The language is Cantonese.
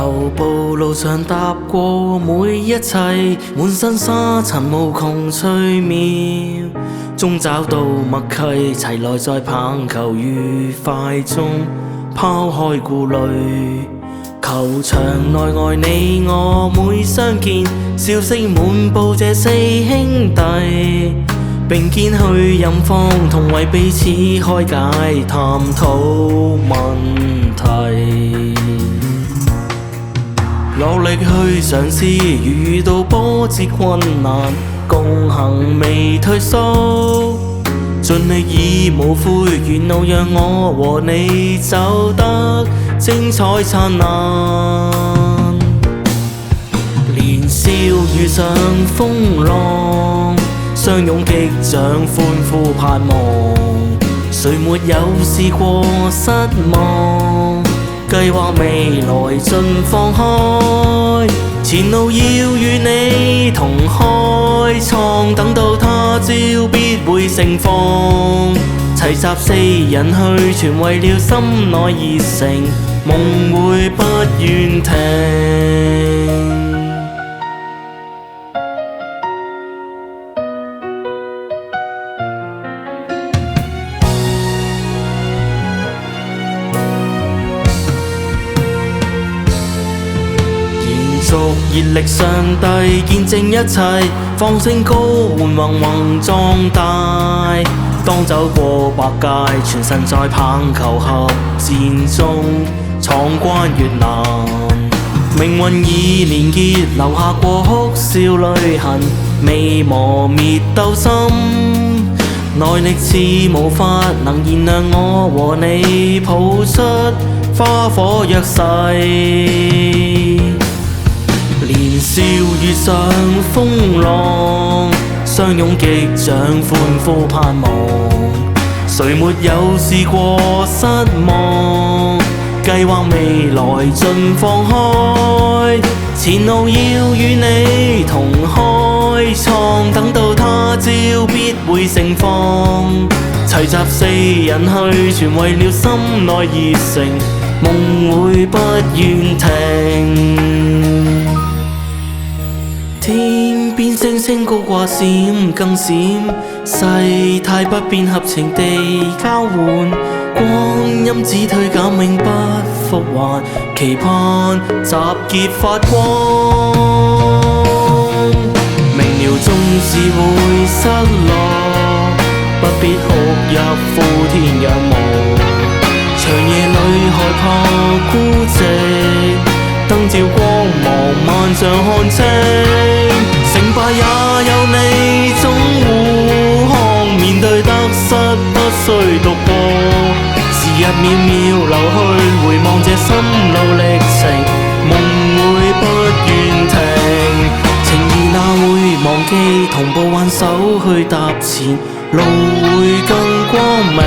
徒步路上踏過每一切，滿身沙塵無窮趣妙，終找到默契，齊來在棒球愉快中拋開顧慮。球場內外你我每相見，笑聲滿布這四兄弟，並肩去任放，同為彼此開解探討問題。落力去嘗試，如遇到波折困難，共行未退縮，盡力以無悔，沿路讓我和你走得精彩燦爛。年少遇上風浪，相擁擊掌歡呼盼望，誰沒有試過失望？計劃未來盡放開，前路要與你同開創，等到他朝必會盛放。齊集四人去，全為了心內熱誠，夢會不願停。熱力上帝見證一切，放聲高喚宏宏壯大。當走過百界，全身在棒球合戰中闖關越難。命運已連結，留下過哭笑淚痕，未磨滅鬥心。內力似無法能燃亮我和你，抱出花火躍誓。年少遇上風浪，相擁擊掌歡呼盼望，誰沒有試過失望？計劃未來盡放開，前路要與你同開創，等到他朝必會盛放。齊集四人去，全為了心內熱誠，夢會不願停。天邊星星高掛閃更閃，世態不變合情地交換，光陰只推減永不復還，期盼集結發光。明瞭縱是會失落，不必哭泣呼天仰望，長夜裏害怕孤寂，燈照光芒萬丈看清，成敗也有你總護航，面對得失不需獨播，時日渺渺流去，回望這心路歷程，夢會不願停。情義哪會忘記，同步挽手去踏前，路會更光明。